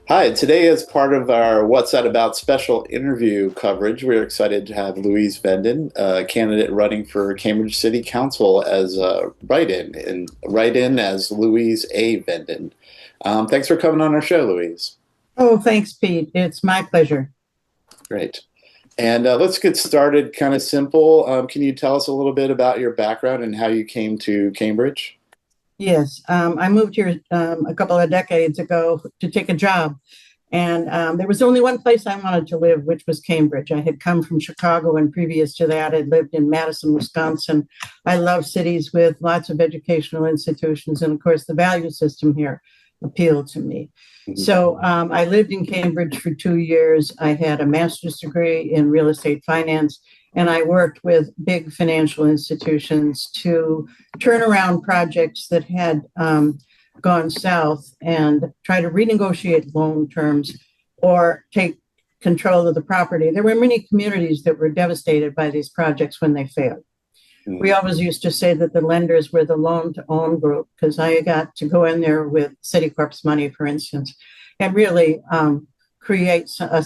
Hi, today as part of our What's That About special interview coverage, we're excited to have Louise Venden, a candidate running for Cambridge City Council as a write-in as Louise A. Venden. Thanks for coming on our show, Louise. Oh, thanks, Pete. It's my pleasure. Great. And let's get started kind of simple. Can you tell us a little bit about your background and how you came to Cambridge? Yes, I moved here a couple of decades ago to take a job. And there was only one place I wanted to live, which was Cambridge. I had come from Chicago, and previous to that, I'd lived in Madison, Wisconsin. I love cities with lots of educational institutions. And of course, the value system here appealed to me. Mhm. So I lived in Cambridge for 2 years. I had a master's degree in real estate finance, and I worked with big financial institutions to turn around projects that had gone south and try to renegotiate loan terms or take control of the property. There were many communities that were devastated by these projects when they failed. We Mhm. always used to say that the lenders were the loan to own group because I got to go in there with Citicorp's money, for instance, and really create a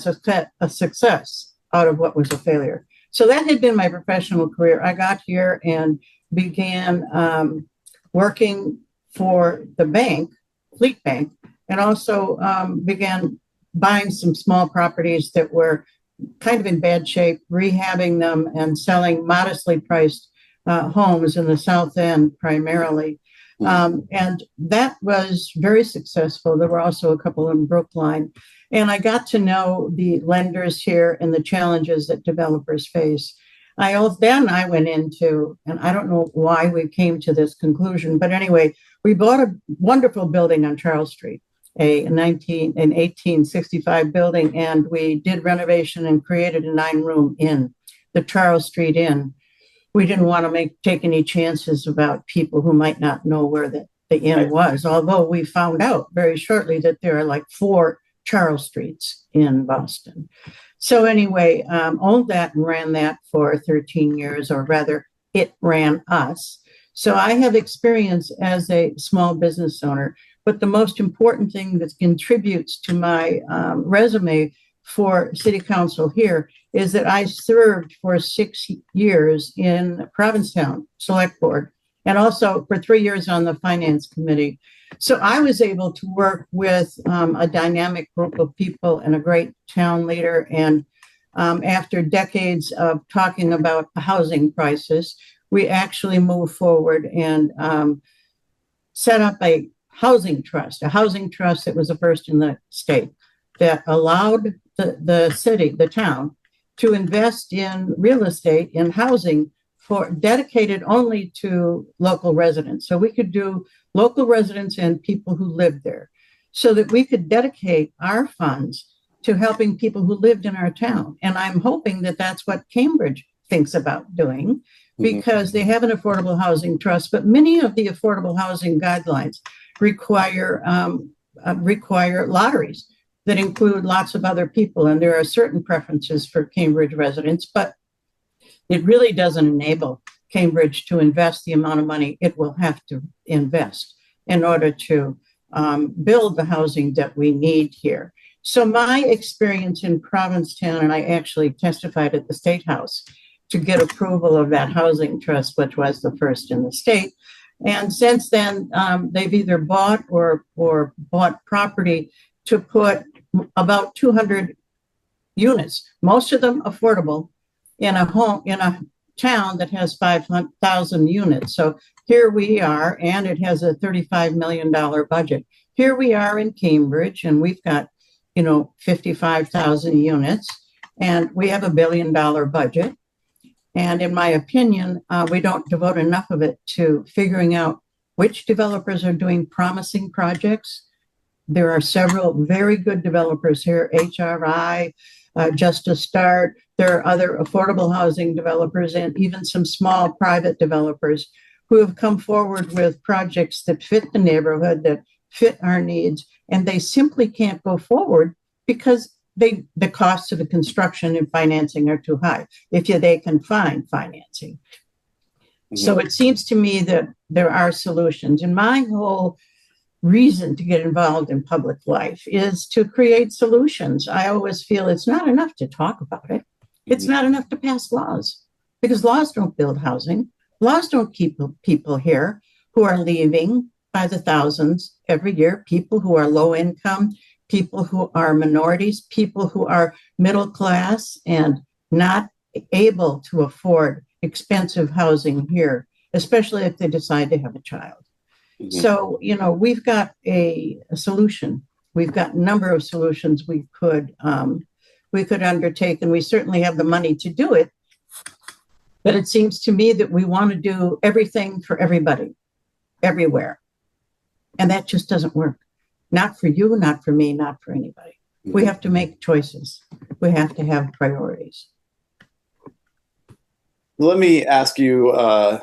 success out of what was a failure. So that had been my professional career. I got here and began working for the bank, Fleet Bank, and also began buying some small properties that were kind of in bad shape, rehabbing them and selling modestly priced homes in the South End primarily. And that was very successful. There were also a couple in Brookline. And I got to know the lenders here and the challenges that developers face. Then I went into, and I don't know why we came to this conclusion, but anyway, we bought a wonderful building on Charles Street, an 1865 building, and we did renovation and created a 9-room inn, the Charles Street Inn. We didn't want to take any chances about people who might not know where the inn Right. was, although we found out very shortly that there are like 4 Charles Streets in Boston. So anyway, owned that and ran that for 13 years, or rather, it ran us. So I have experience as a small business owner, but the most important thing that contributes to my resume for city council here is that I served for 6 years in Provincetown Select Board and also for 3 years on the Finance Committee. So I was able to work with a dynamic group of people and a great town leader. And after decades of talking about a housing crisis, we actually moved forward and set up a housing trust that was the first in the state that allowed the city, the town, to invest in real estate, in housing for dedicated only to local residents. So we could do local residents and people who lived there so that we could dedicate our funds to helping people who lived in our town. And I'm hoping that that's what Cambridge thinks about doing Mhm. because they have an affordable housing trust, but many of the affordable housing guidelines require lotteries that include lots of other people. And there are certain preferences for Cambridge residents, but it really doesn't enable Cambridge to invest the amount of money it will have to invest in order to build the housing that we need here. So my experience in Provincetown, and I actually testified at the State House to get approval of that housing trust, which was the first in the state. And since then, they've either bought or bought property to put about 200 units, most of them affordable, in a town that has 5,000 units. So here we are, and it has a $35 million budget. Here we are in Cambridge, and we've got 55,000 units, and we have a $1 billion budget. And in my opinion, we don't devote enough of it to figuring out which developers are doing promising projects. There are several very good developers here, HRI, Just to Start. There are other affordable housing developers and even some small private developers who have come forward with projects that fit the neighborhood, that fit our needs, and they simply can't go forward because the costs of the construction and financing are too high if they can find financing. Mhm. So it seems to me that there are solutions. And my whole reason to get involved in public life is to create solutions. I always feel it's not enough to talk about it. It's Mhm. not enough to pass laws because laws don't build housing. Laws don't keep people here who are leaving by the thousands every year, people who are low income, people who are minorities, people who are middle class and not able to afford expensive housing here, especially if they decide to have a child. Mhm. So, we've got a solution. We've got a number of solutions we could undertake, and we certainly have the money to do it. But it seems to me that we want to do everything for everybody, everywhere, and that just doesn't work. Not for you, not for me, not for anybody. We Mhm. have to make choices. We have to have priorities. Let me ask you a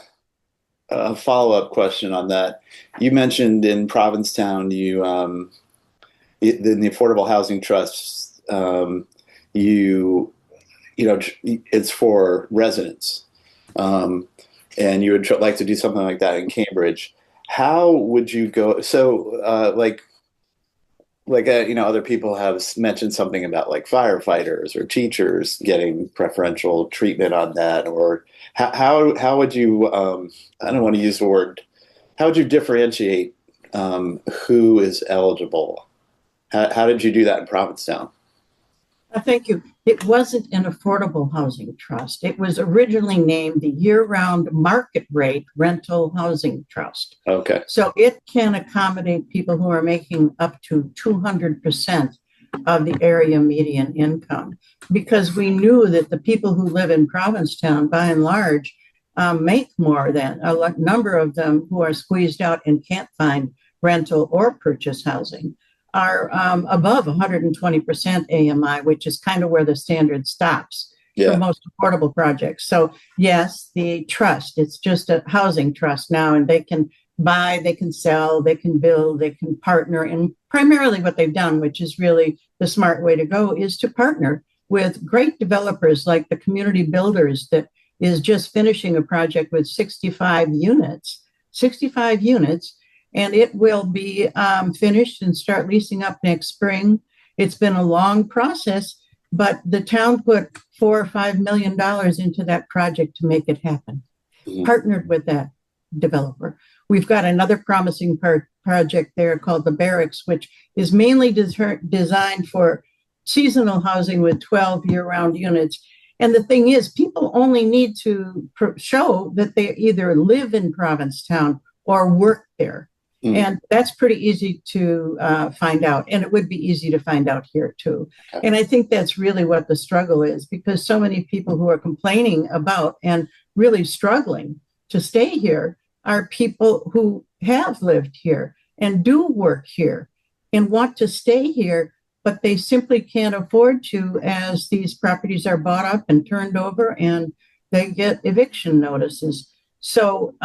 follow-up question on that. You mentioned in Provincetown, in the Affordable Housing Trust, you it's for residents, um, and you would like to do something like that in Cambridge. How would you go? So, other people have mentioned something about like firefighters or teachers getting preferential treatment on that, or how would you? I don't want to use the word. How would you differentiate who is eligible? How did you do that in Provincetown? Thank you. It wasn't an affordable housing trust. It was originally named the year-round market rate rental housing trust. Okay. So it can accommodate people who are making up to 200% of the area median income, because we knew that the people who live in Provincetown, by and large, make more than a number of them who are squeezed out and can't find rental or purchase housing are above 120% AMI, which is kind of where the standard stops for Yeah. most affordable projects. So yes, the trust, it's just a housing trust now, and they can buy, they can sell, they can build, they can partner. And primarily what they've done, which is really the smart way to go, is to partner with great developers like the Community Builders that is just finishing a project with 65 units, and it will be finished and start leasing up next spring. It's been a long process, but the town put $4 or $5 million into that project to make it happen, Mhm. partnered with that developer. We've got another promising project there called the Barracks, which is mainly designed for seasonal housing with 12 year-round units. And the thing is, people only need to show that they either live in Provincetown or work there. Mhm. And that's pretty easy to find out. And it would be easy to find out here too. Okay. And I think that's really what the struggle is, because so many people who are complaining about and really struggling to stay here are people who have lived here and do work here and want to stay here, but they simply can't afford to, as these properties are bought up and turned over and they get eviction notices. So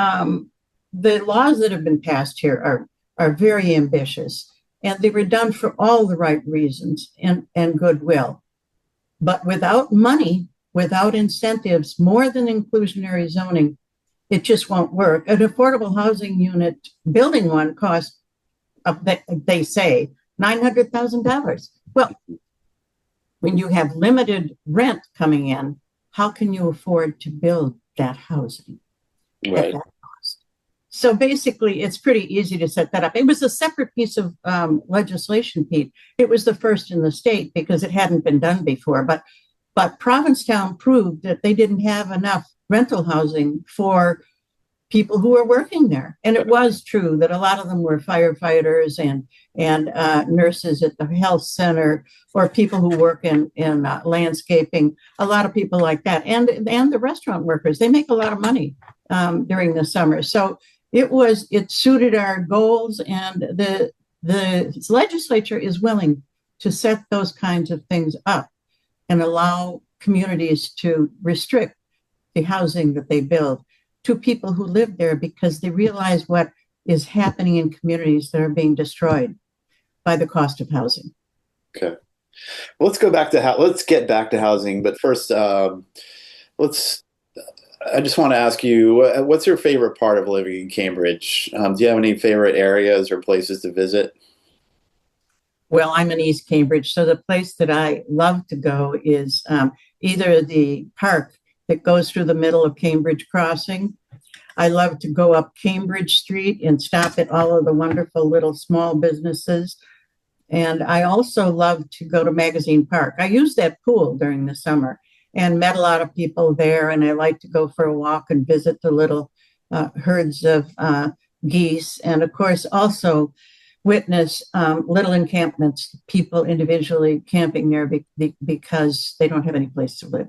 the laws that have been passed here are very ambitious, and they were done for all the right reasons and goodwill. But without money, without incentives, more than inclusionary zoning, it just won't work. An affordable housing unit, building one costs, they say, $900,000. Well, when you have limited rent coming in, how can you afford to build that housing at Right. that cost? So basically, it's pretty easy to set that up. It was a separate piece of legislation, Pete. It was the first in the state because it hadn't been done before. But Provincetown proved that they didn't have enough rental housing for people who were working there. And it was true that a lot of them were firefighters and nurses at the health center, or people who work in landscaping. A lot of people like that, and the restaurant workers. They make a lot of money during the summer. So it suited our goals, and the legislature is willing to set those kinds of things up and allow communities to restrict the housing that they build to people who live there, because they realize what is happening in communities that are being destroyed by the cost of housing. Okay. Well, let's get back to housing, but first, let's I just want to ask you, what's your favorite part of living in Cambridge? Do you have any favorite areas or places to visit? Well, I'm in East Cambridge, so the place that I love to go is either the park that goes through the middle of Cambridge Crossing. I love to go up Cambridge Street and stop at all of the wonderful little small businesses. And I also love to go to Magazine Park. I use that pool during the summer and met a lot of people there. And I like to go for a walk and visit the little herds of geese. And of course, also witness little encampments, people individually camping there because they don't have any place to live.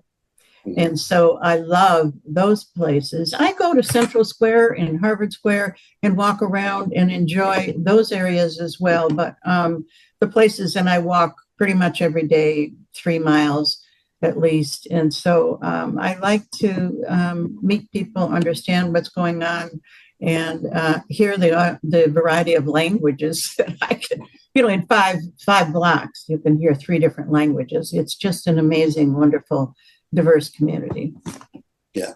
Mhm. And so I love those places. I go to Central Square and Harvard Square and walk around and enjoy those areas as well. But the places, and I walk pretty much every day, 3 miles at least. And so I like to meet people, understand what's going on, and hear the variety of languages that I can, in five blocks, you can hear 3 different languages. It's just an amazing, wonderful, diverse community. Yeah,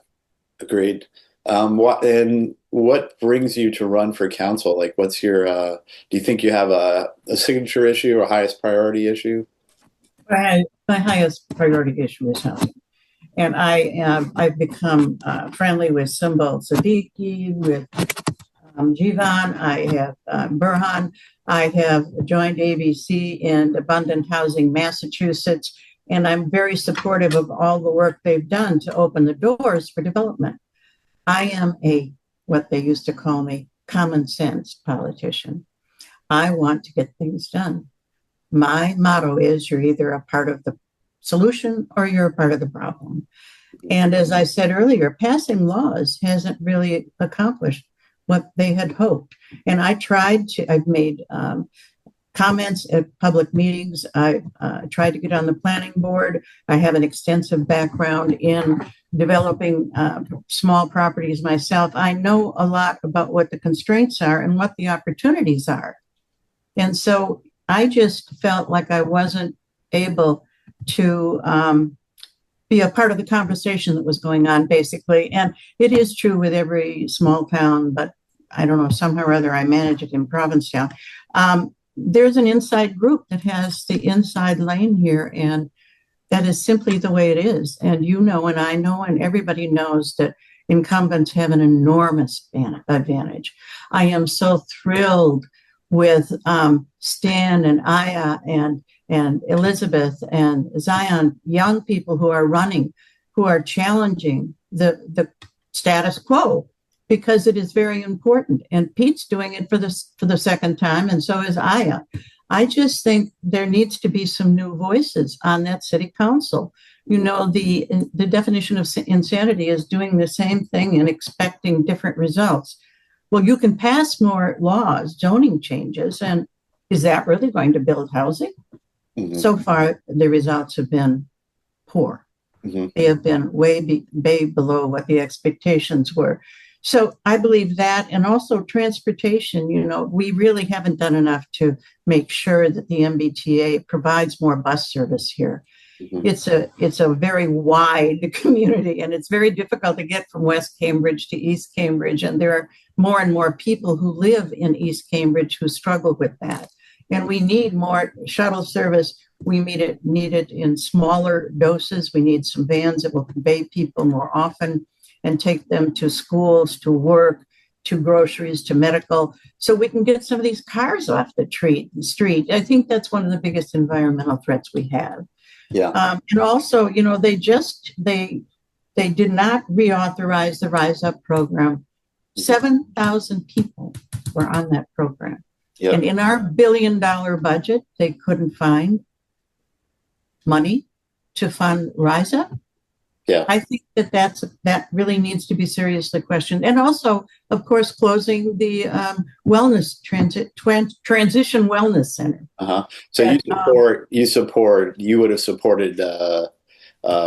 agreed. What brings you to run for council? Like, what's your, do you think you have a signature issue or highest priority issue? My highest priority issue is housing. And I've become friendly with Simbal Siddiqui, with Jivan, I have Burhan, I have joined ABC in Abundant Housing Massachusetts, and I'm very supportive of all the work they've done to open the doors for development. I am what they used to call me, common sense politician. I want to get things done. My motto is you're either a part of the solution or you're a part of the problem. And as I said earlier, passing laws hasn't really accomplished what they had hoped. And I've made comments at public meetings. I tried to get on the planning board. I have an extensive background in developing small properties myself. I know a lot about what the constraints are and what the opportunities are. And so I just felt like I wasn't able to be a part of the conversation that was going on, basically. And it is true with every small town, but I don't know, somehow or other I manage it in Provincetown. There's an inside group that has the inside lane here, and that is simply the way it is. And and I know, and everybody knows that incumbents have an enormous advantage. I am so thrilled with Stan and Aya and Elizabeth and Zion, young people who are running, who are challenging the status quo, because it is very important. And Pete's doing it for the second time, and so is Aya. I just think there needs to be some new voices on that city council. The definition of insanity is doing the same thing and expecting different results. Well, you can pass more laws, zoning changes, and is that really going to build housing? Mm-hmm. So far, the results have been poor. Mm-hmm. They have been way below what the expectations were. So I believe that, and also transportation, we really haven't done enough to make sure that the MBTA provides more bus service here. Mm-hmm. It's a very wide community, and it's very difficult to get from West Cambridge to East Cambridge. And there are more and more people who live in East Cambridge who struggle with that. And we need more shuttle service. We need it in smaller doses. We need some vans that will convey people more often and take them to schools, to work, to groceries, to medical, so we can get some of these cars off the street. I think that's one of the biggest environmental threats we have. Yeah. And also, they did not reauthorize the Rise Up program. 7,000 people were on that program. Yep. And in our $1 billion budget, they couldn't find money to fund Rise Up. Yeah. I think that really needs to be seriously questioned. And also, of course, closing the wellness transition wellness center. Uh-huh. So you would have supported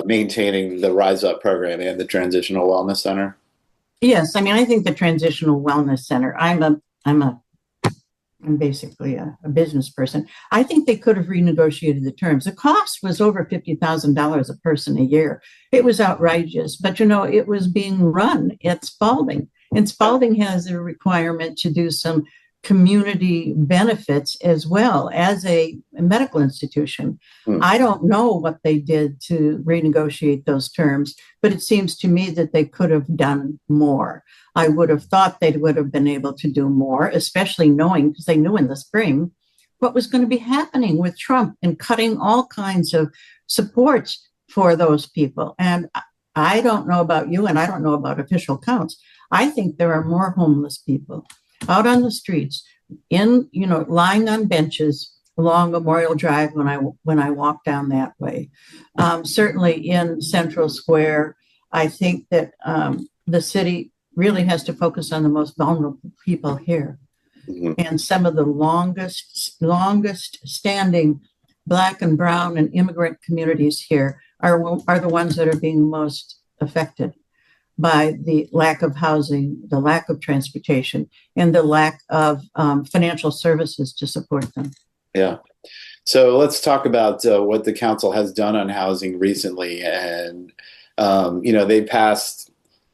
maintaining the Rise Up program and the Transitional Wellness Center? Yes. I mean, I think the Transitional Wellness Center, I'm I'm basically a business person. I think they could have renegotiated the terms. The cost was over $50,000 a person a year. It was outrageous, but it was being run at Spalding. And Spalding has a requirement to do some community benefits as well as a medical institution. I don't know what they did to renegotiate those terms, but it seems to me that they could have done more. I would have thought they would have been able to do more, especially knowing, because they knew in the spring what was going to be happening with Trump and cutting all kinds of supports for those people. And I don't know about you, and I don't know about official counts. I think there are more homeless people out on the streets, lying on benches along Memorial Drive when I walk down that way. Certainly in Central Square, I think that the city really has to focus on the most vulnerable people here. Mm-hmm. And some of the longest standing Black and brown and immigrant communities here are the ones that are being most affected by the lack of housing, the lack of transportation, and the lack of financial services to support them. Yeah. So let's talk about what the council has done on housing recently. And, they passed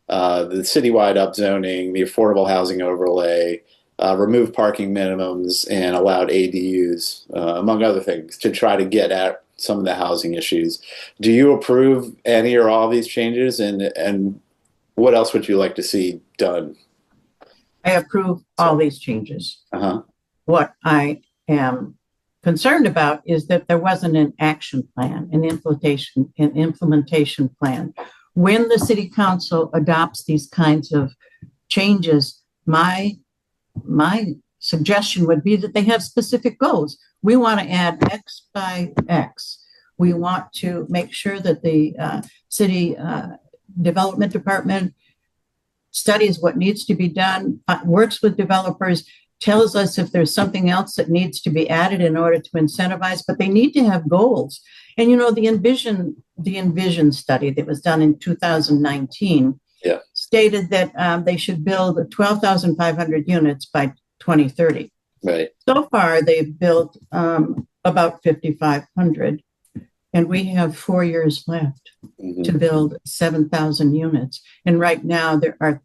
the citywide upzoning, the affordable housing overlay, removed parking minimums, and allowed ADUs, among other things, to try to get at some of the housing issues. Do you approve any or all of these changes? And what else would you like to see done? I approve all these changes. Uh-huh. What I am concerned about is that there wasn't an action plan, an implementation plan. When the city council adopts these kinds of changes, my suggestion would be that they have specific goals. We want to add X by X. We want to make sure that the city development department studies what needs to be done, works with developers, tells us if there's something else that needs to be added in order to incentivize, but they need to have goals. And the Envision study that was done in 2019 stated that they should build 12,500 units by 2030. Right. So far, they've built about 5,500. And we have 4 years left to build 7,000 units. And right now there are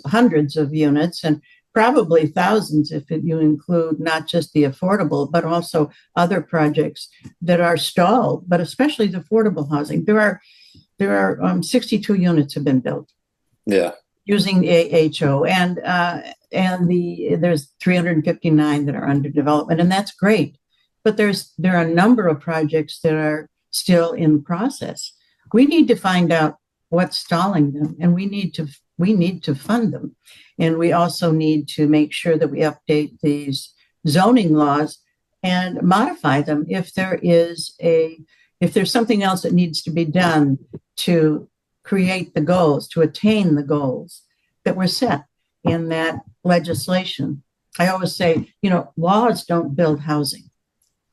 hundreds of units, and probably thousands if you include not just the affordable, but also other projects that are stalled, but especially the affordable housing. There are 62 units have been built. Yeah. Using the AHO, and there's 359 that are under development, and that's great. But there are a number of projects that are still in process. We need to find out what's stalling them, and we need to fund them. And we also need to make sure that we update these zoning laws and modify them if there's something else that needs to be done to create the goals, to attain the goals that were set in that legislation. I always say, laws don't build housing.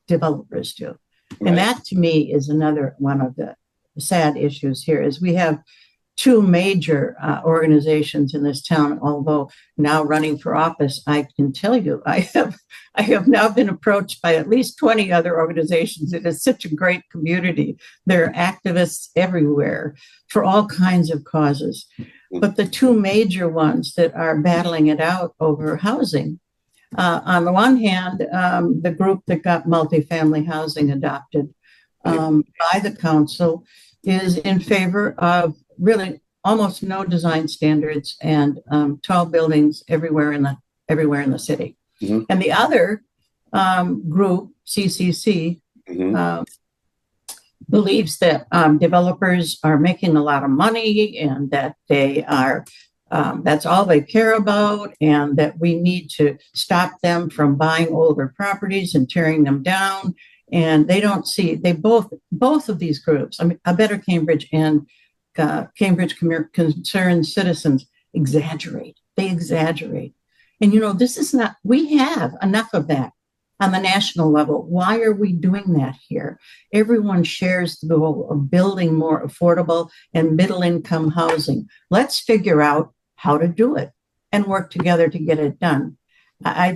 Developers do. Right. And that to me is another one of the sad issues here is we have two major organizations in this town, although now running for office, I can tell you, I have now been approached by at least 20 other organizations. It is such a great community. There are activists everywhere for all kinds of causes. But the two major ones that are battling it out over housing, on the one hand, the group that got multifamily housing adopted by the council is in favor of really almost no design standards and tall buildings everywhere in the city. Mm-hmm. And the other group, CCC, believes that developers are making a lot of money and that they are that's all they care about, and that we need to stop them from buying older properties and tearing them down. And they don't see, both of these groups, A Better Cambridge and Cambridge Concerned Citizens exaggerate. They exaggerate. And this is not, we have enough of that on the national level. Why are we doing that here? Everyone shares the goal of building more affordable and middle income housing. Let's figure out how to do it and work together to get it done. I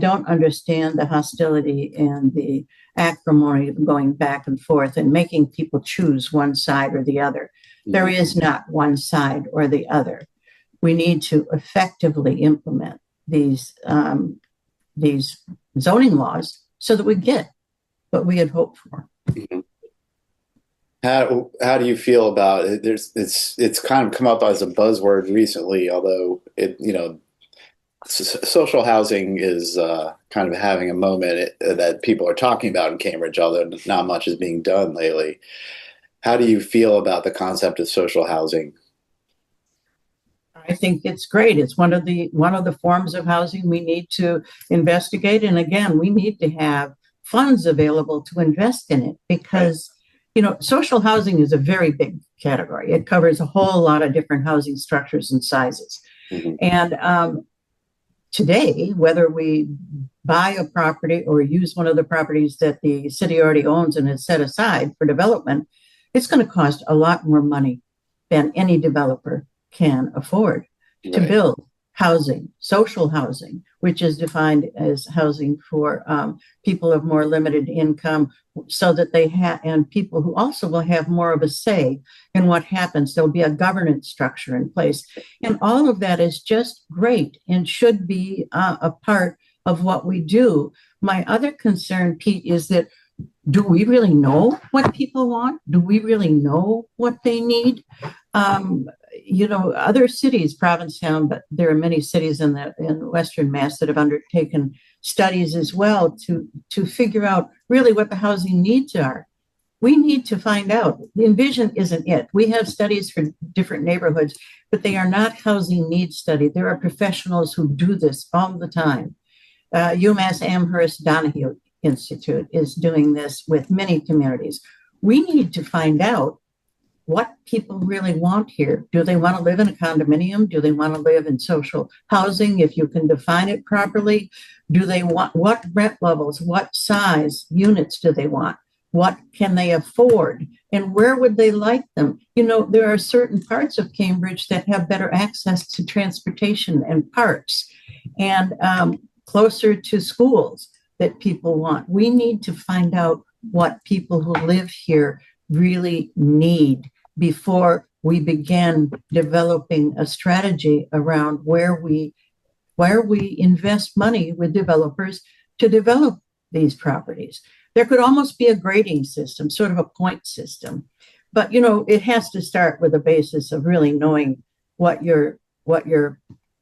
don't understand the hostility and the acrimony of going back and forth and making people choose one side or the other. There is not one side or the other. We need to effectively implement these zoning laws so that we get what we had hoped for. How do you feel about it? It's kind of come up as a buzzword recently, although social housing is kind of having a moment that people are talking about in Cambridge, although not much is being done lately. How do you feel about the concept of social housing? I think it's great. It's one of the forms of housing we need to investigate. And again, we need to have funds available to invest in it because, social housing is a very big category. It covers a whole lot of different housing structures and sizes. Mhm. And today, whether we buy a property or use one of the properties that the city already owns and has set aside for development, it's going to cost a lot more money than any developer can afford to Right. build housing, social housing, which is defined as housing for people of more limited income, so that they have, and people who also will have more of a say in what happens. There'll be a governance structure in place. And all of that is just great and should be a part of what we do. My other concern, Pete, is that do we really know what people want? Do we really know what they need? Other cities, Provincetown, but there are many cities in Western Mass that have undertaken studies as well to figure out really what the housing needs are. We need to find out. The Envision isn't it. We have studies for different neighborhoods, but they are not housing needs studies. There are professionals who do this all the time. UMass Amherst Donahue Institute is doing this with many communities. We need to find out what people really want here. Do they want to live in a condominium? Do they want to live in social housing, if you can define it properly? Do they want, what rent levels, what size units do they want? What can they afford? And where would they like them? There are certain parts of Cambridge that have better access to transportation and parks and closer to schools that people want. We need to find out what people who live here really need before we begin developing a strategy around where we invest money with developers to develop these properties. There could almost be a grading system, sort of a point system, but it has to start with a basis of really knowing what your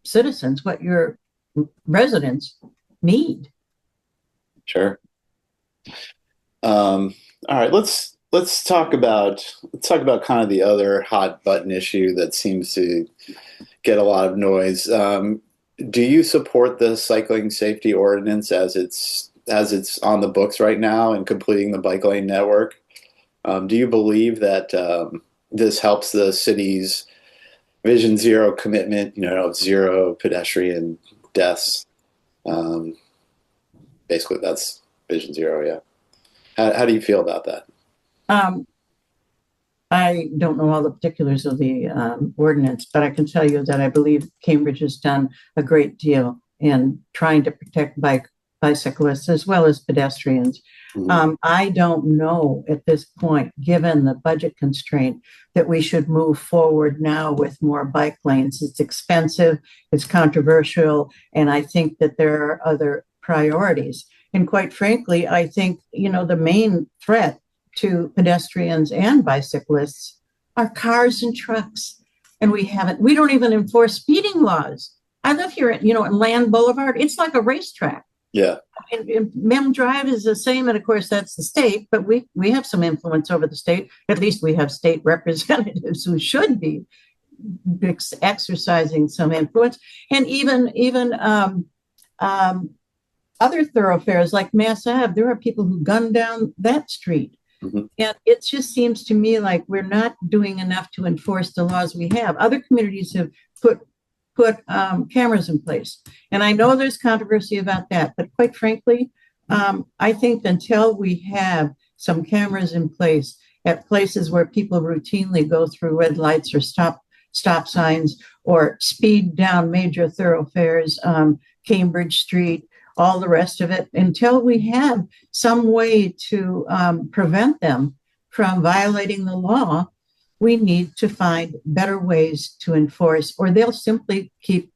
citizens, what your residents need. Sure. All right, let's talk about kind of the other hot button issue that seems to get a lot of noise. Do you support the cycling safety ordinance as it's on the books right now and completing the bike lane network? Do you believe that this helps the city's Vision Zero commitment, of zero pedestrian deaths? Basically, that's Vision Zero, yeah. How do you feel about that? Um, I don't know all the particulars of the ordinance, but I can tell you that I believe Cambridge has done a great deal in trying to protect bicyclists as well as pedestrians. Mhm. I don't know at this point, given the budget constraint, that we should move forward now with more bike lanes. It's expensive, it's controversial, and I think that there are other priorities. And quite frankly, I think, the main threat to pedestrians and bicyclists are cars and trucks. And we don't even enforce speeding laws. I live here in Land Boulevard. It's like a racetrack. Yeah, And Mem Drive is the same, and of course that's the state, but we have some influence over the state. At least we have state representatives who should be exercising some influence. And even other thoroughfares like Mass Ave, there are people who gun down that street. mhm. And it just seems to me like we're not doing enough to enforce the laws we have. Other communities have put cameras in place, and I know there's controversy about that. But quite frankly, I think until we have some cameras in place at places where people routinely go through red lights or stop signs or speed down major thoroughfares, Cambridge Street, all the rest of it, until we have some way to prevent them from violating the law. We need to find better ways to enforce, or they'll simply keep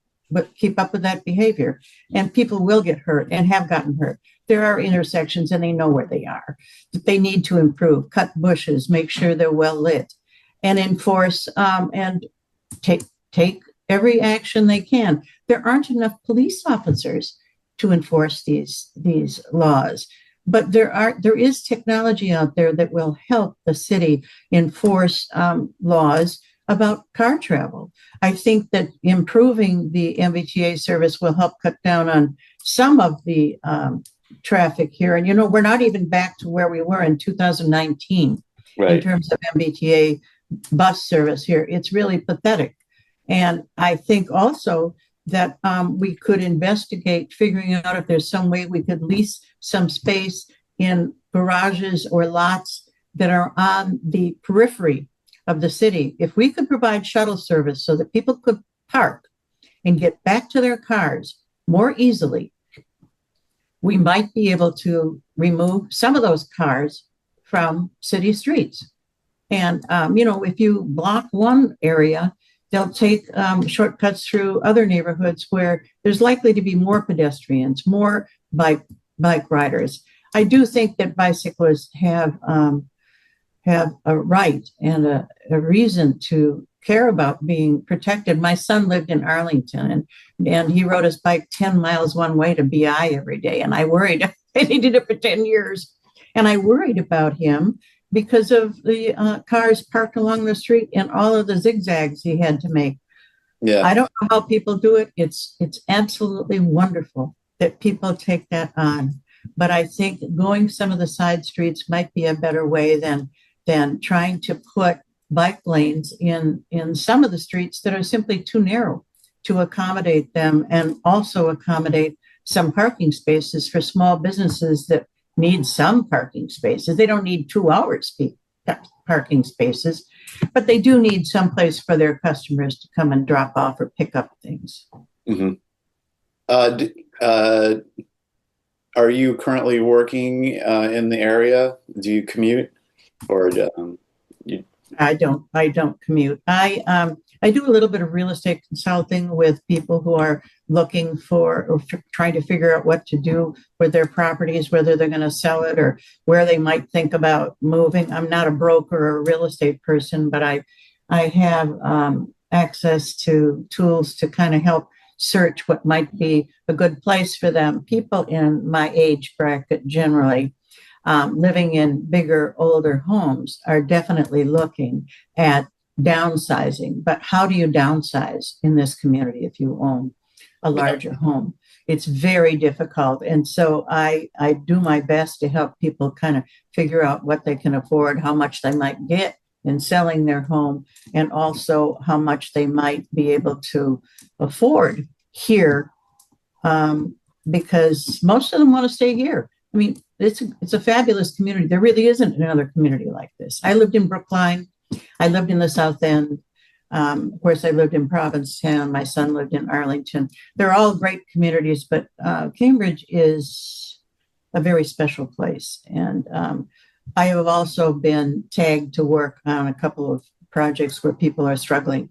up with that behavior, and people will get hurt and have gotten hurt. There are intersections and they know where they are, that they need to improve, cut bushes, make sure they're well lit, and enforce and take every action they can. There aren't enough police officers to enforce these laws, but there is technology out there that will help the city enforce laws about car travel. I think that improving the MBTA service will help cut down on some of the traffic here. And, we're not even back to where we were in 2019 in terms of MBTA bus service here. It's really pathetic. And I think also that we could investigate figuring out if there's some way we could lease some space in garages or lots that are on the periphery of the city. If we could provide shuttle service so that people could park and get back to their cars more easily, we might be able to remove some of those cars from city streets. And, if you block one area, they'll take shortcuts through other neighborhoods where there's likely to be more pedestrians, more bike riders. I do think that bicyclists have a right and a reason to care about being protected. My son lived in Arlington, and he rode his bike 10 miles one way to BI every day. And I worried, and he did it for 10 years. And I worried about him because of the cars parked along the street and all of the zigzags he had to make. Yeah. I don't know how people do it. It's absolutely wonderful that people take that on. But I think going some of the side streets might be a better way than trying to put bike lanes in some of the streets that are simply too narrow to accommodate them, and also accommodate some parking spaces for small businesses that need some parking spaces. They don't need 2 hours parking spaces, but they do need some place for their customers to come and drop off or pick up things. Mm-hmm. Are you currently working in the area? Do you commute, or you? I don't commute. I do a little bit of real estate consulting with people who are looking for or trying to figure out what to do with their properties, whether they're going to sell it or where they might think about moving. I'm not a broker or a real estate person, but I have access to tools to kind of help search what might be a good place for them. People in my age bracket generally, living in bigger, older homes, are definitely looking at downsizing. But how do you downsize in this community if you own a larger home? It's very difficult. And so I do my best to help people kind of figure out what they can afford, how much they might get in selling their home, and also how much they might be able to afford here, because most of them want to stay here. I mean, it's a fabulous community. There really isn't another community like this. I lived in Brookline. I lived in the South End. Of course, I lived in Provincetown. My son lived in Arlington. They're all great communities, but Cambridge is a very special place. And I have also been tagged to work on a couple of projects where people are struggling,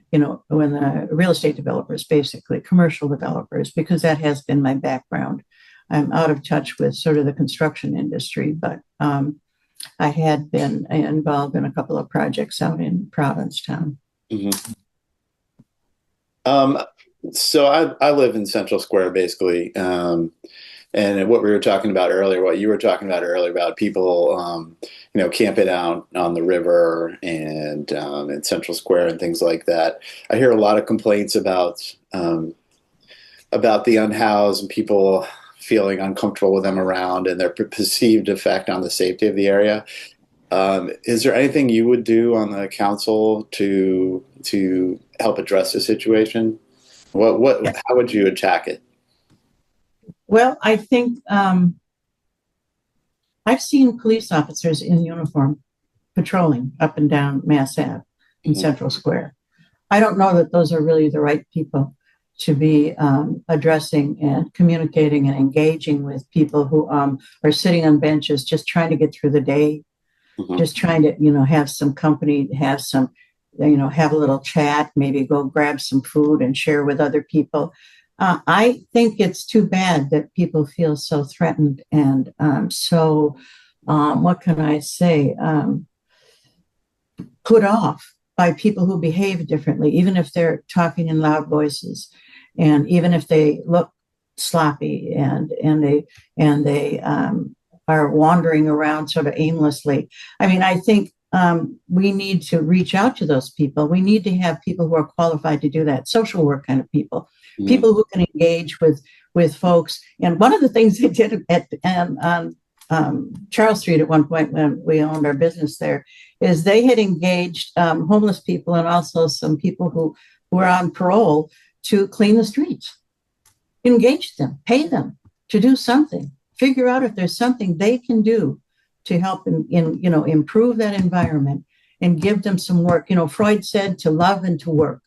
when the real estate developers, basically commercial developers, because that has been my background. I'm out of touch with sort of the construction industry, but I had been involved in a couple of projects out in Provincetown. Mm-hmm. So I live in Central Square, basically. And what we were talking about earlier, what you were talking about earlier about people, camping out on the river and in Central Square and things like that. I hear a lot of complaints about the unhoused and people feeling uncomfortable with them around and their perceived effect on the safety of the area. Is there anything you would do on the council to help address the situation? How would you attack it? Well, I think I've seen police officers in uniform patrolling up and down Mass Ave in Central Square. I don't know that those are really the right people to be addressing and communicating and engaging with people who are sitting on benches just trying to get through the day, just trying to, have some company, have some, have a little chat, maybe go grab some food and share with other people. I think it's too bad that people feel so threatened and what can I say, put off by people who behave differently, even if they're talking in loud voices, and even if they look sloppy and they are wandering around sort of aimlessly. I mean, I think we need to reach out to those people. We need to have people who are qualified to do that, social work kind of people, people who can engage with folks. And one of the things they did on Charles Street at one point when we owned our business there is they had engaged homeless people and also some people who were on parole to clean the streets. Engage them, pay them to do something, figure out if there's something they can do to help improve that environment and give them some work. Freud said to love and to work.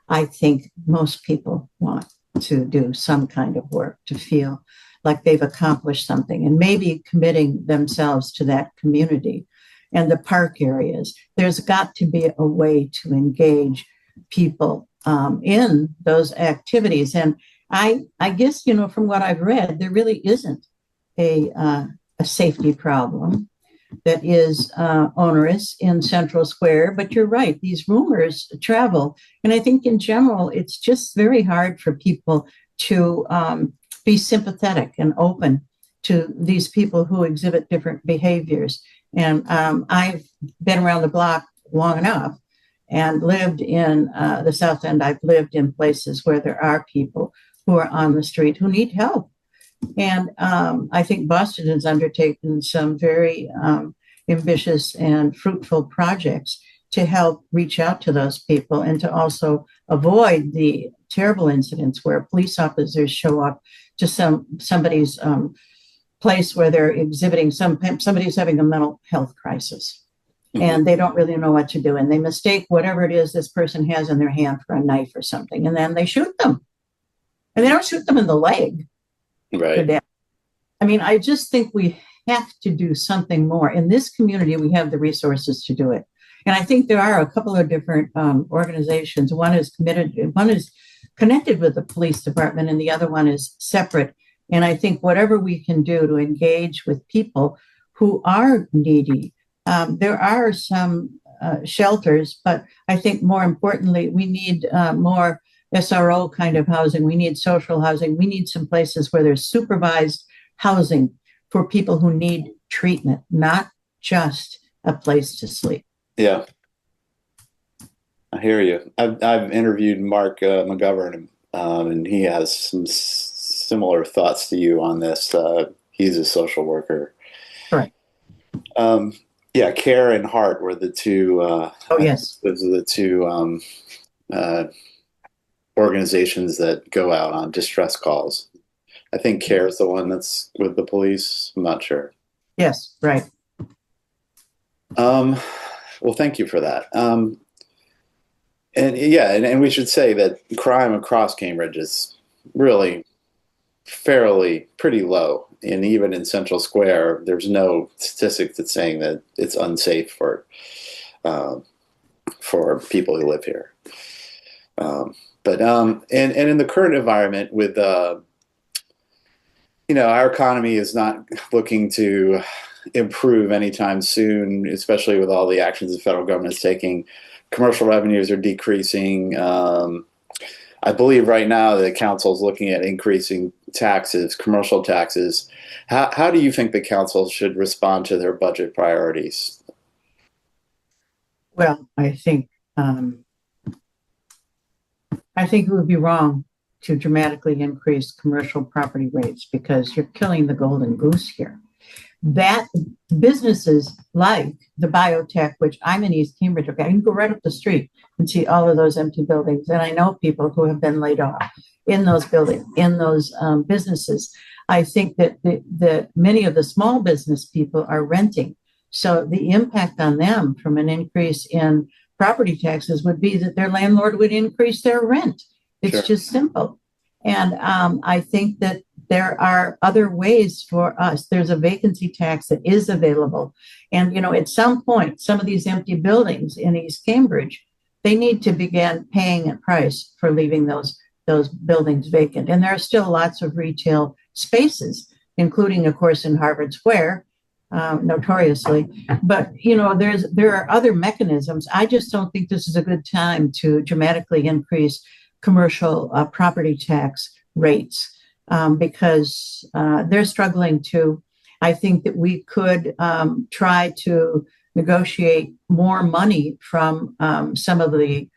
I think most people want to do some kind of work, to feel like they've accomplished something, and maybe committing themselves to that community and the park areas. There's got to be a way to engage people in those activities. And I guess, from what I've read, there really isn't a safety problem that is onerous in Central Square. But you're right, these rumors travel. And I think in general, it's just very hard for people to be sympathetic and open to these people who exhibit different behaviors. And I've been around the block long enough and lived in the South End. I've lived in places where there are people who are on the street who need help. And I think Boston has undertaken some very ambitious and fruitful projects to help reach out to those people and to also avoid the terrible incidents where police officers show up to somebody's place where they're exhibiting somebody's having a mental health crisis and they don't really know what to do. And they mistake whatever it is this person has in their hand for a knife or something. And then they shoot them. And they don't shoot them in the leg. Right. I mean, I just think we have to do something more. In this community, we have the resources to do it. And I think there are a couple of different organizations. One is connected with the police department, and the other one is separate. And I think whatever we can do to engage with people who are needy, there are some shelters, but I think more importantly, we need more SRO kind of housing. We need social housing. We need some places where there's supervised housing for people who need treatment, not just a place to sleep. Yeah, I hear you. I've interviewed Mark McGovern, and he has some similar thoughts to you on this. He's a social worker. Right. Yeah, Care and Heart were the two. Oh, yes. Those are the two organizations that go out on distress calls. I think Care is the one that's with the police. I'm not sure. Yes, right. Well, thank you for that. And we should say that crime across Cambridge is really fairly pretty low. And even in Central Square, there's no statistic that's saying that it's unsafe for people who live here. But in the current environment with our economy is not looking to improve anytime soon, especially with all the actions the federal government is taking. Commercial revenues are decreasing. I believe right now the council is looking at increasing taxes, commercial taxes. How do you think the council should respond to their budget priorities? Well, I think it would be wrong to dramatically increase commercial property rates because you're killing the golden goose here. That businesses like the biotech, which I'm in East Cambridge, okay, I can go right up the street and see all of those empty buildings. And I know people who have been laid off in those buildings, in those businesses. I think that many of the small business people are renting. So the impact on them from an increase in property taxes would be that their landlord would increase their rent. It's just simple. And I think that there are other ways for us. There's a vacancy tax that is available. And, you know, at some point, some of these empty buildings in East Cambridge, they need to begin paying a price for leaving those buildings vacant. And there are still lots of retail spaces, including, of course, in Harvard Square, notoriously. But, you know, there are other mechanisms. I just don't think this is a good time to dramatically increase commercial property tax rates because they're struggling to. I think that we could try to negotiate more money from some of the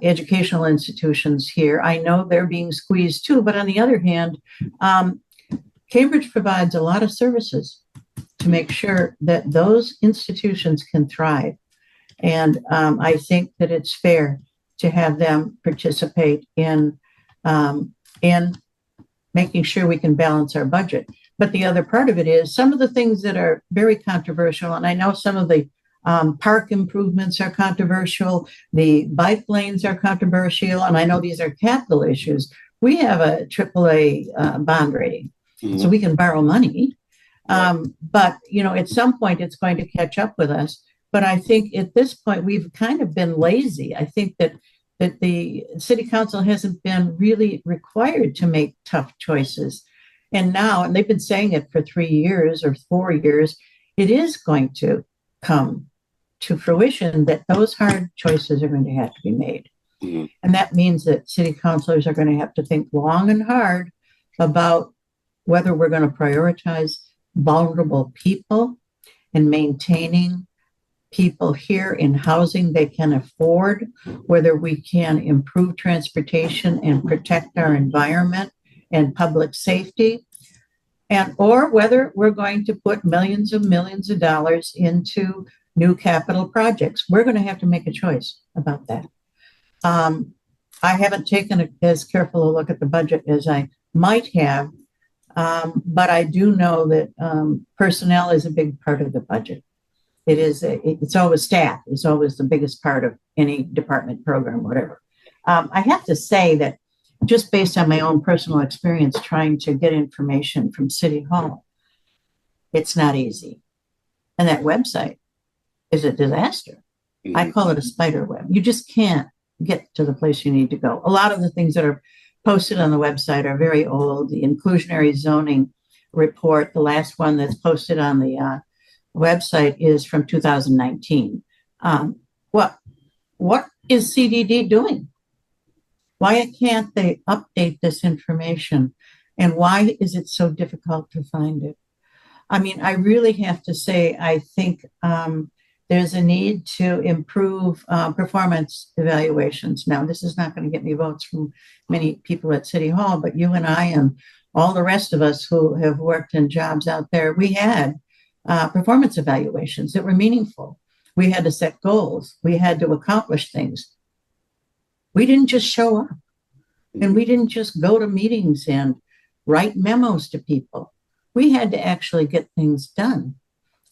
educational institutions here. I know they're being squeezed too, but on the other hand, Cambridge provides a lot of services to make sure that those institutions can thrive. And I think that it's fair to have them participate in making sure we can balance our budget. But the other part of it is some of the things that are very controversial, and I know some of the park improvements are controversial, the bike lanes are controversial, and I know these are capital issues. We have a AAA bond rating, so we can borrow money. But, you know, at some point it's going to catch up with us. But I think at this point we've kind of been lazy. I think that the city council hasn't been really required to make tough choices. And now, and they've been saying it for 3 years or 4 years, it is going to come to fruition that those hard choices are going to have to be made. And that means that city councilors are going to have to think long and hard about whether we're going to prioritize vulnerable people and maintaining people here in housing they can afford, whether we can improve transportation and protect our environment and public safety, and or whether we're going to put millions of dollars into new capital projects. We're going to have to make a choice about that. I haven't taken as careful a look at the budget as I might have, but I do know that personnel is a big part of the budget. It's always staff. It's always the biggest part of any department, program, whatever. I have to say that just based on my own personal experience trying to get information from City Hall, it's not easy. And that website is a disaster. I call it a spider web. You just can't get to the place you need to go. A lot of the things that are posted on the website are very old. The inclusionary zoning report, the last one that's posted on the website, is from 2019. What is CDD doing? Why can't they update this information? And why is it so difficult to find it? I mean, I really have to say, I think there's a need to improve performance evaluations. Now, this is not going to get me votes from many people at City Hall, but you and I and all the rest of us who have worked in jobs out there, we had performance evaluations that were meaningful. We had to set goals. We had to accomplish things. We didn't just show up, and we didn't just go to meetings and write memos to people. We had to actually get things done.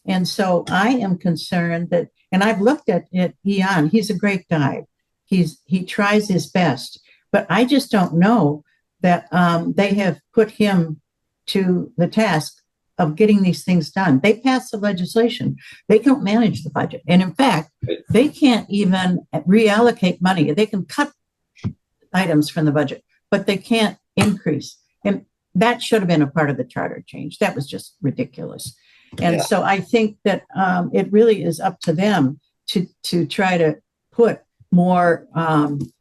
And so I am concerned that, and I've looked at Ian, he's a great guy. He tries his best, but I just don't know that they have put him to the task of getting these things done. They pass the legislation. They don't manage the budget. And in fact, they can't even reallocate money. They can cut items from the budget, but they can't increase. And that should have been a part of the charter change. That was just ridiculous. And so I think that it really is up to them to try to put more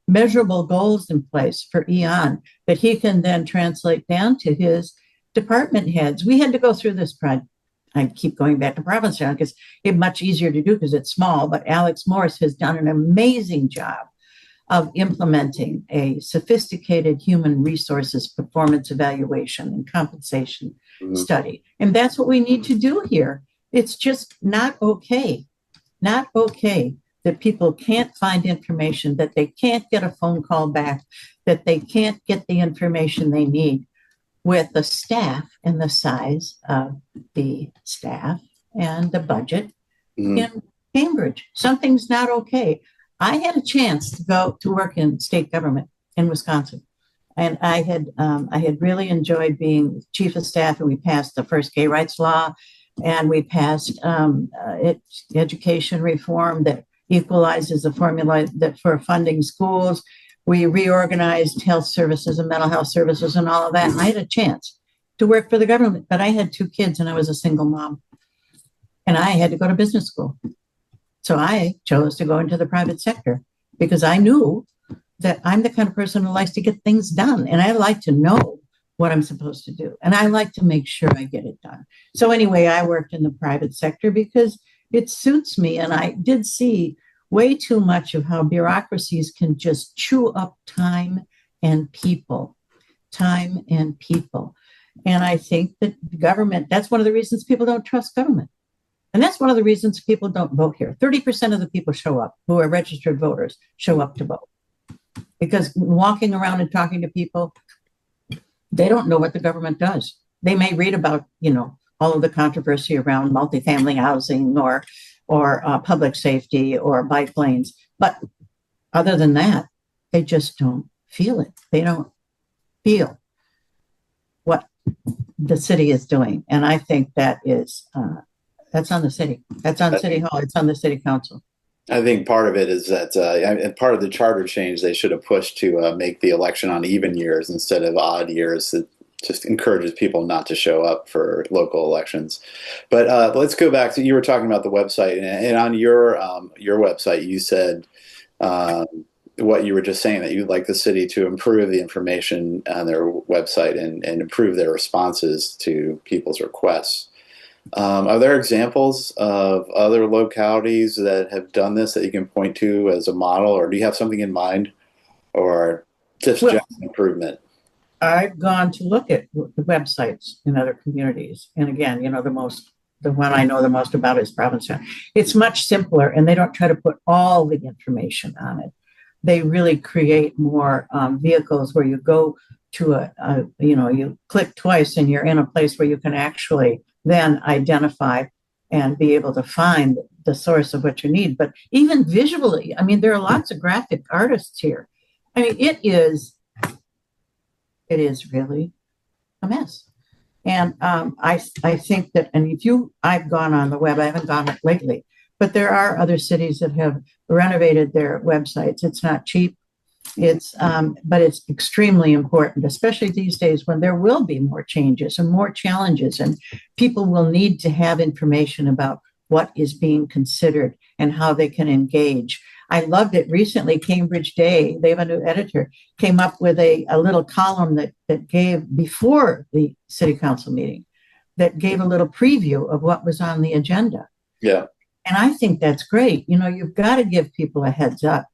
measurable goals in place for Ian that he can then translate down to his department heads. We had to go through this project. I keep going back to Provincetown because it's much easier to do because it's small, but Alex Morris has done an amazing job of implementing a sophisticated human resources performance evaluation and compensation study. And that's what we need to do here. It's just not okay that people can't find information, that they can't get a phone call back, that they can't get the information they need with the staff and the size of the staff and the budget in Cambridge. Something's not okay. I had a chance to go to work in state government in Wisconsin. And I had really enjoyed being chief of staff, and we passed the first gay rights law, and we passed education reform that equalizes the formula that for funding schools. We reorganized health services and mental health services and all of that. And I had a chance to work for the government, but I had 2 kids and I was a single mom. And I had to go to business school. So I chose to go into the private sector because I knew that I'm the kind of person who likes to get things done. And I like to know what I'm supposed to do. And I like to make sure I get it done. So anyway, I worked in the private sector because it suits me. And I did see way too much of how bureaucracies can just chew up time and people. Time and people. And I think that government, that's one of the reasons people don't trust government. And that's one of the reasons people don't vote here. 30% of the people show up who are registered voters show up to vote. Because walking around and talking to people, they don't know what the government does. They may read about, all of the controversy around multifamily housing or public safety or bike lanes. But other than that, they just don't feel it. They don't feel what the city is doing. And I think that is, that's on the city. That's on City Hall. It's on the city council. I think part of it is that and part of the charter change, they should have pushed to make the election on even years instead of odd years. It just encourages people not to show up for local elections. But let's go back to, you were talking about the website, and on your website, you said what you were just saying, that you'd like the city to improve the information on their website and improve their responses to people's requests. Are there examples of other localities that have done this that you can point to as a model, or do you have something in mind, or just improvement? I've gone to look at the websites in other communities. And again, the one I know the most about is Provincetown. It's much simpler, and they don't try to put all the information on it. They really create more vehicles where you go to you click twice and you're in a place where you can actually then identify and be able to find the source of what you need. But even visually, there are lots of graphic artists here. It is really a mess. And I think that, and I've gone on the web, I haven't gone it lately, but there are other cities that have renovated their websites. It's not cheap. But it's extremely important, especially these days when there will be more changes and more challenges, and people will need to have information about what is being considered and how they can engage. I loved it recently. Cambridge Day, they have a new editor, came up with a little column that gave, before the city council meeting, that gave a little preview of what was on the agenda. Yeah. And I think that's great. You've got to give people a heads up.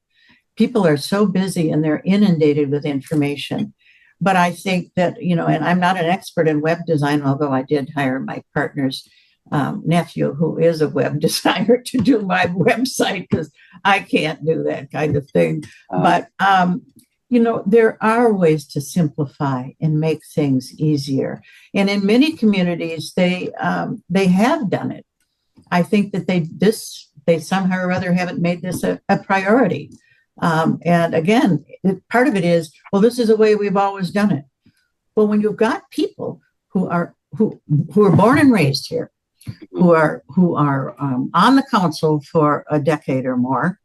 People are so busy and they're inundated with information. But I think that, and I'm not an expert in web design, although I did hire my partner's nephew, who is a web designer, to do my website, because I can't do that kind of thing. But, there are ways to simplify and make things easier. And in many communities, they have done it. I think that they somehow or other haven't made this a priority. And again, part of it is, well, this is the way we've always done it. Well, when you've got people who are born and raised here, who are on the council for a decade or more,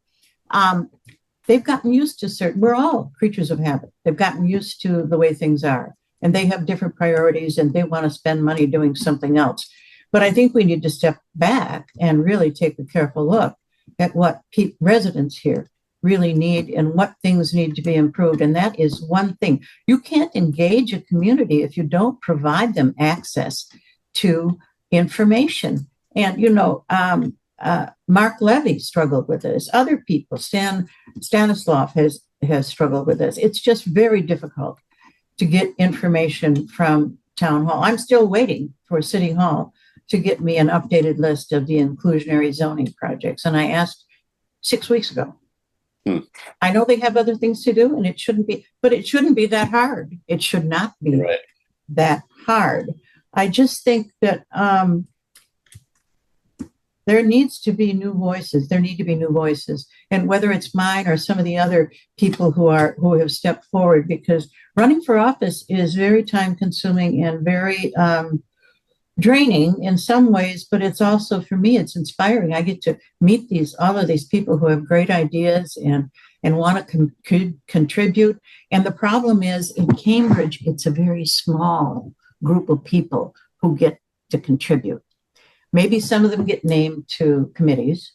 they've gotten used to we're all creatures of habit. They've gotten used to the way things are, and they have different priorities, and they want to spend money doing something else. But I think we need to step back and really take a careful look at what residents here really need and what things need to be improved. And that is one thing. You can't engage a community if you don't provide them access to information. And, Mark Levy struggled with this. Other people, Stanislav has struggled with this. It's just very difficult to get information from Town Hall. I'm still waiting for City Hall to get me an updated list of the inclusionary zoning projects. And I asked 6 weeks ago. I know they have other things to do, and it shouldn't be that hard. It should not be that hard. I just think that There needs to be new voices. There need to be new voices. And whether it's mine or some of the other people who have stepped forward, because running for office is very time consuming and very draining in some ways, but it's also, for me, it's inspiring. I get to meet all of these people who have great ideas and want to contribute. And the problem is in Cambridge, it's a very small group of people who get to contribute. Maybe some of them get named to committees,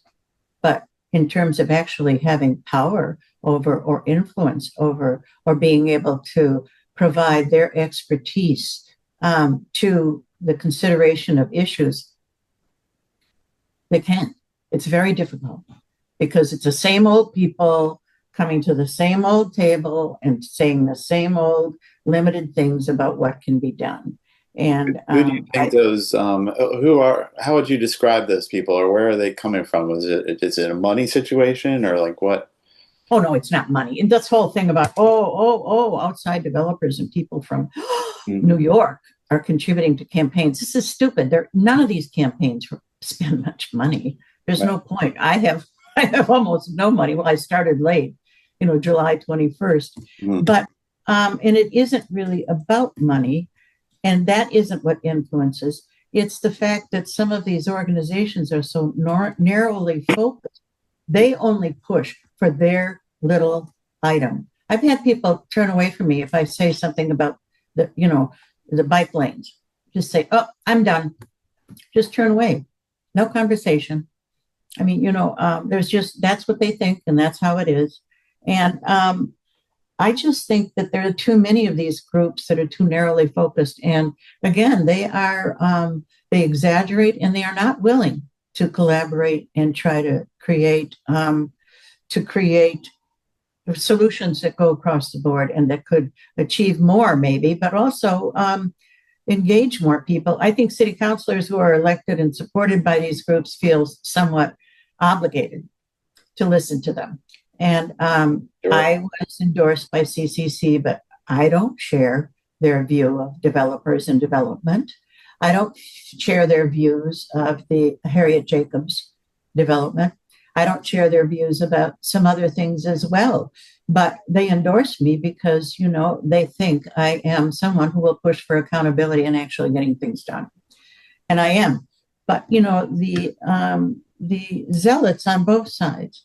but in terms of actually having power over or influence over or being able to provide their expertise to the consideration of issues, they can't. It's very difficult because it's the same old people coming to the same old table and saying the same old limited things about what can be done. And Who do you think those, how would you describe those people, or where are they coming from? Is it a money situation, or like what? Oh, no, it's not money. And this whole thing about, outside developers and people from New York are contributing to campaigns. This is stupid. None of these campaigns spend much money. There's no point. I have almost no money. Well, I started late, July 21st. But, and it isn't really about money. And that isn't what influences. It's the fact that some of these organizations are so narrowly focused. They only push for their little item. I've had people turn away from me if I say something about the bike lanes. Just say, "Oh, I'm done." Just turn away. No conversation. I mean, that's what they think, and that's how it is. And I just think that there are too many of these groups that are too narrowly focused. And again, they exaggerate, and they are not willing to collaborate and try to create solutions that go across the board and that could achieve more, maybe, but also engage more people. I think city councilors who are elected and supported by these groups feel somewhat obligated to listen to them. And I was endorsed by CCC, but I don't share their view of developers and development. I don't share their views of the Harriet Jacobs development. I don't share their views about some other things as well. But they endorse me because, they think I am someone who will push for accountability and actually getting things done. And I am. But, the zealots on both sides,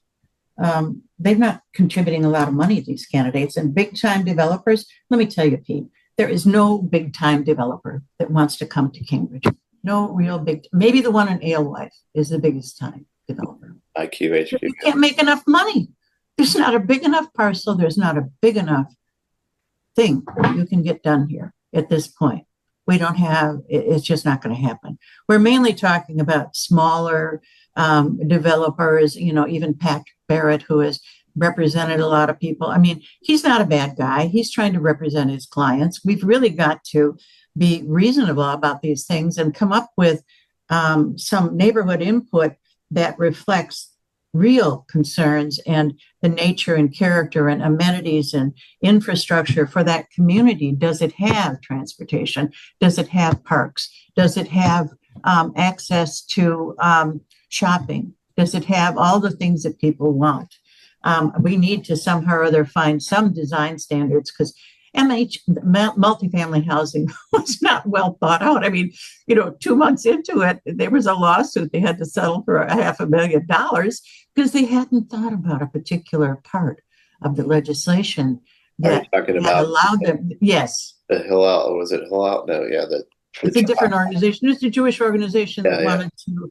they're not contributing a lot of money to these candidates. And big-time developers, let me tell you, Pete, there is no big-time developer that wants to come to Cambridge. No real maybe the one in Alewife is the biggest time developer. IQHQ. You can't make enough money. There's not a big enough parcel. There's not a big enough thing you can get done here at this point. We don't have, it's just not going to happen. We're mainly talking about smaller developers, even Pat Barrett, who has represented a lot of people. I mean, he's not a bad guy. He's trying to represent his clients. We've really got to be reasonable about these things and come up with some neighborhood input that reflects real concerns and the nature and character and amenities and infrastructure for that community. Does it have transportation? Does it have parks? Does it have access to shopping? Does it have all the things that people want? We need to somehow or other find some design standards, because multifamily housing was not well thought out. I mean, 2 months into it, there was a lawsuit they had to settle for $500,000 because they hadn't thought about a particular part of the legislation that allowed them. Yes. The Hillel, was it Hillel? No, yeah. It's a different organization. It's a Jewish organization that wanted to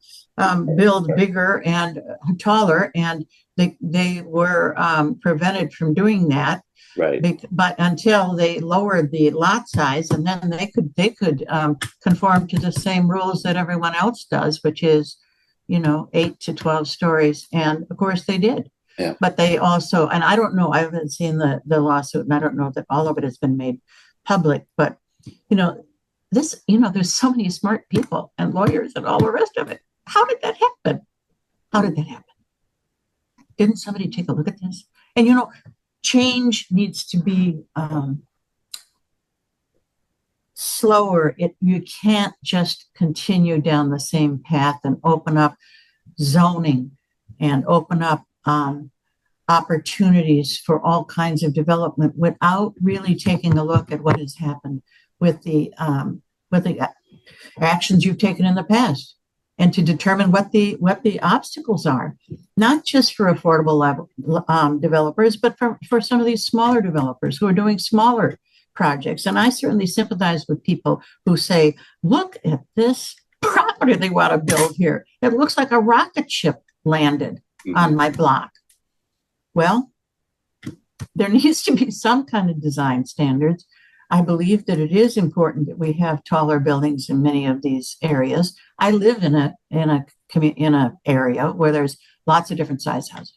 build bigger and taller, and they were prevented from doing that. Right. But until they lowered the lot size, and then they could conform to the same rules that everyone else does, which is, 8 to 12 stories. And of course they did. Yeah. But they also, and I don't know, I haven't seen the lawsuit, and I don't know that all of it has been made public, but there's so many smart people and lawyers and all the rest of it. How did that happen? Didn't somebody take a look at this? And change needs to be slower. You can't just continue down the same path and open up zoning and open up opportunities for all kinds of development without really taking a look at what has happened with the actions you've taken in the past, and to determine what the obstacles are, not just for affordable level, developers, but for some of these smaller developers who are doing smaller projects. And I certainly sympathize with people who say, look at this property they want to build here. It looks like a rocket ship landed on my block. Well, there needs to be some kind of design standards. I believe that it is important that we have taller buildings in many of these areas. I live in a area where there's lots of different size houses.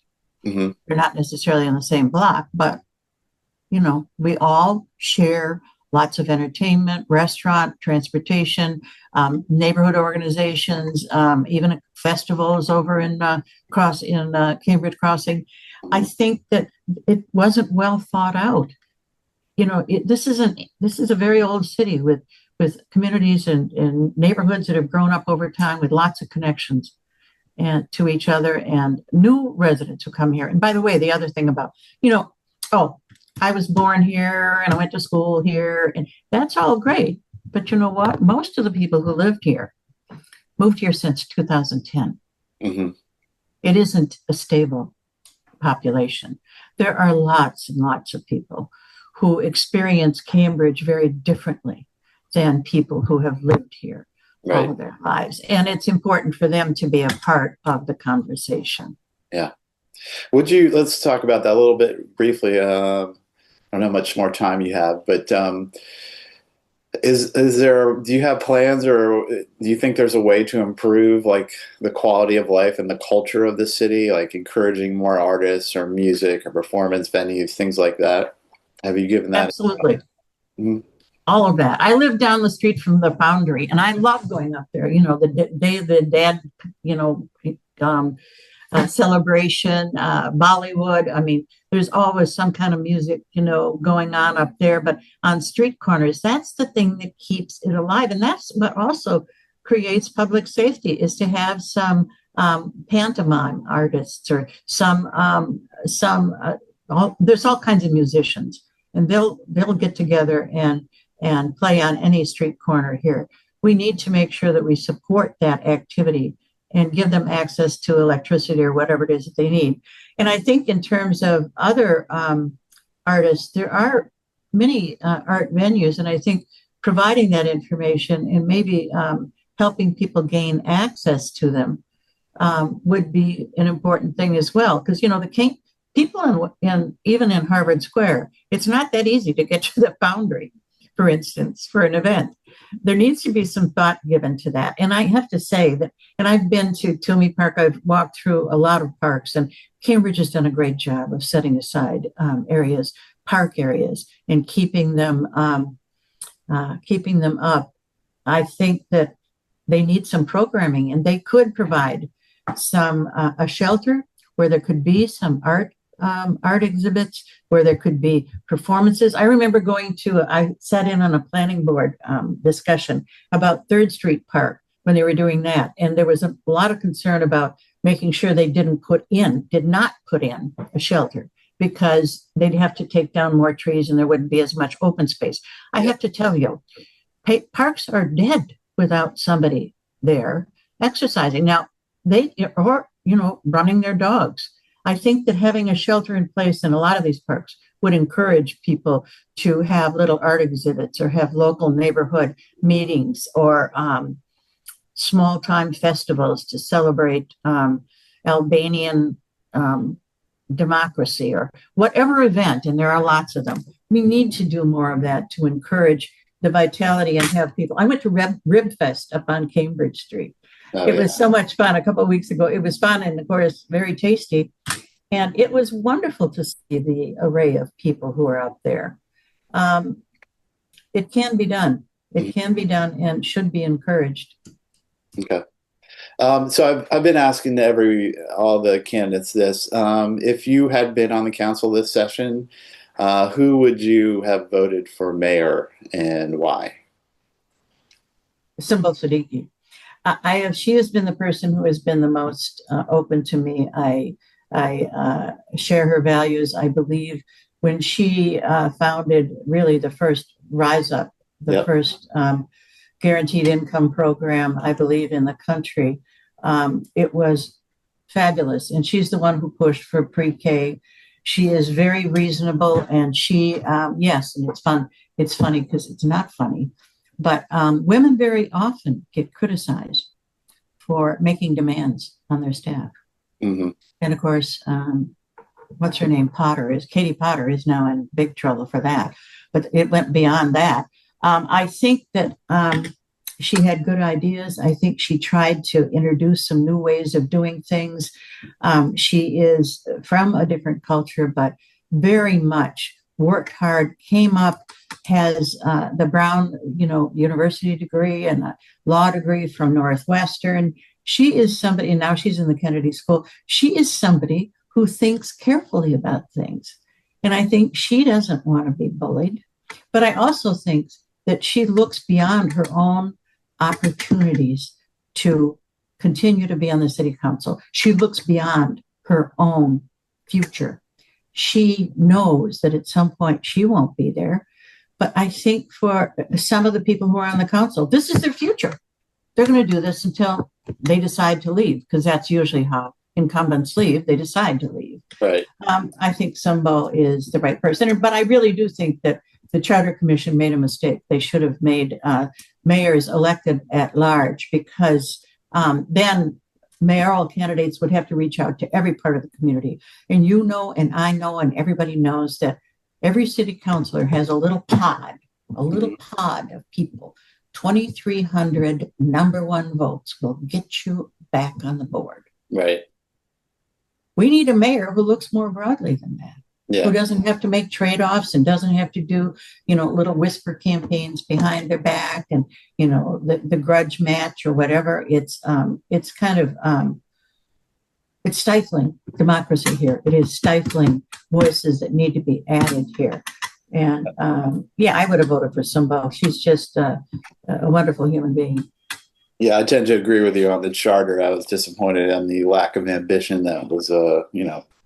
Mm-hmm. They're not necessarily on the same block, but we all share lots of entertainment, restaurant, transportation, neighborhood organizations, even festivals over in Cambridge Crossing. I think that it wasn't well thought out. This is a very old city with communities and neighborhoods that have grown up over time with lots of connections and to each other, and new residents who come here. And by the way, the other thing about, I was born here and I went to school here, and that's all great. But you know what? Most of the people who lived here moved here since 2010. Mm-hmm. It isn't a stable population. There are lots and lots of people who experience Cambridge very differently than people who have lived here all of their lives. And it's important for them to be a part of the conversation. Yeah. Let's talk about that a little bit briefly. I don't know how much more time you have, but do you have plans, or do you think there's a way to improve like the quality of life and the culture of the city, like encouraging more artists or music or performance venues, things like that? Have you given that? Absolutely. Mm-hmm. All of that. I live down the street from the Foundry, and I love going up there. The day of the dad, celebration, Bollywood. I mean, there's always some kind of music, going on up there. But on street corners, that's the thing that keeps it alive, and that's what also creates public safety, is to have some pantomime artists or there's all kinds of musicians, and they'll get together and play on any street corner here. We need to make sure that we support that activity and give them access to electricity or whatever it is that they need. And I think in terms of other artists, there are many art venues, and I think providing that information and maybe helping people gain access to them would be an important thing as well. Because, the people even in Harvard Square, it's not that easy to get to the Foundry, for instance, for an event. There needs to be some thought given to that. And I have to say that, and I've been to Toomey Park, I've walked through a lot of parks, and Cambridge has done a great job of setting aside park areas, and keeping them up. I think that they need some programming, and they could provide a shelter where there could be some art exhibits, where there could be performances. I remember I sat in on a planning board discussion about 3rd Street Park when they were doing that. And there was a lot of concern about making sure they did not put in a shelter, because they'd have to take down more trees and there wouldn't be as much open space. I have to tell you, parks are dead without somebody there exercising. Now, running their dogs. I think that having a shelter in place in a lot of these parks would encourage people to have little art exhibits, or have local neighborhood meetings, or small time festivals to celebrate Albanian democracy, or whatever event. And there are lots of them. We need to do more of that to encourage the vitality and have people. I went to Rib Fest up on Cambridge Street. It was so much fun a couple of weeks ago. It was fun, and of course, very tasty. And it was wonderful to see the array of people who are out there. It can be done. It can be done and should be encouraged. Okay. So I've been asking all the candidates this. If you had been on the council this session, who would you have voted for mayor, and why? Symbol Siddiqui. I have. She has been the person who has been the most open to me. I share her values. I believe when she founded really the first Rise Up, the Yep. first guaranteed income program, I believe, in the country. It was fabulous. And she's the one who pushed for pre-K. She is very reasonable, and she, yes, and it's fun. It's funny because it's not funny, but women very often get criticized for making demands on their staff. Hmm. And of course, what's her name? Katie Potter is now in big trouble for that. But it went beyond that. I think that she had good ideas. I think she tried to introduce some new ways of doing things. She is from a different culture, but very much worked hard, came up, has the Brown, university degree and a law degree from Northwestern. She is somebody, and now she's in the Kennedy School. She is somebody who thinks carefully about things. And I think she doesn't want to be bullied. But I also think that she looks beyond her own opportunities to continue to be on the city council. She looks beyond her own future. She knows that at some point she won't be there. But I think for some of the people who are on the council, this is their future. They're going to do this until they decide to leave, because that's usually how incumbents leave. They decide to leave. Right. I think Sumbo is the right person, but I really do think that the Charter Commission made a mistake. They should have made mayors elected at large, because then mayoral candidates would have to reach out to every part of the community. And and I know, and everybody knows that every city councilor has a little pod of people. 2,300 number one votes will get you back on the board. Right. We need a mayor who looks more broadly than that. Yeah. Who doesn't have to make trade-offs and doesn't have to do, little whisper campaigns behind their back and, the grudge match or whatever. It's kind of, it's stifling democracy here. It is stifling voices that need to be added here. And I would have voted for Sumbo. She's just a wonderful human being. Yeah, I tend to agree with you on the charter. I was disappointed in the lack of ambition that was,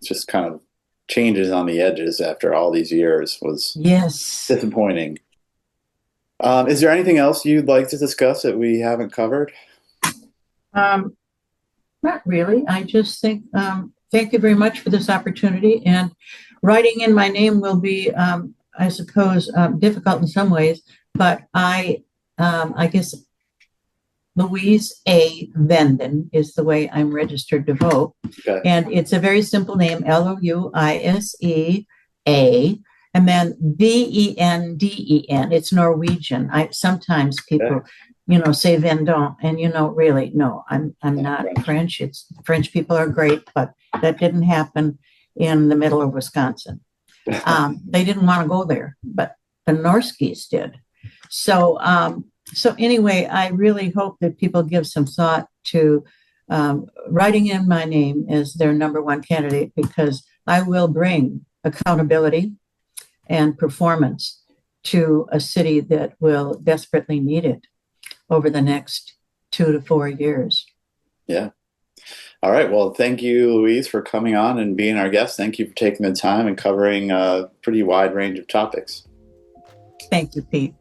just kind of changes on the edges after all these years was disappointing. Is there anything else you'd like to discuss that we haven't covered? Not really. I just think, thank you very much for this opportunity. And writing in my name will be, I suppose, difficult in some ways, but I guess Louise A. Venden is the way I'm registered to vote. Okay. And it's a very simple name, Louise A, and then Venden. It's Norwegian. Sometimes people, say Venden, and really, no, I'm not French. French people are great, but that didn't happen in the middle of Wisconsin. They didn't want to go there, but the Norskis did. So anyway, I really hope that people give some thought to writing in my name as their number one candidate, because I will bring accountability and performance to a city that will desperately need it over the next 2 to 4 years. Yeah. All right. Well, thank you, Louise, for coming on and being our guest. Thank you for taking the time and covering a pretty wide range of topics. Thank you, Pete.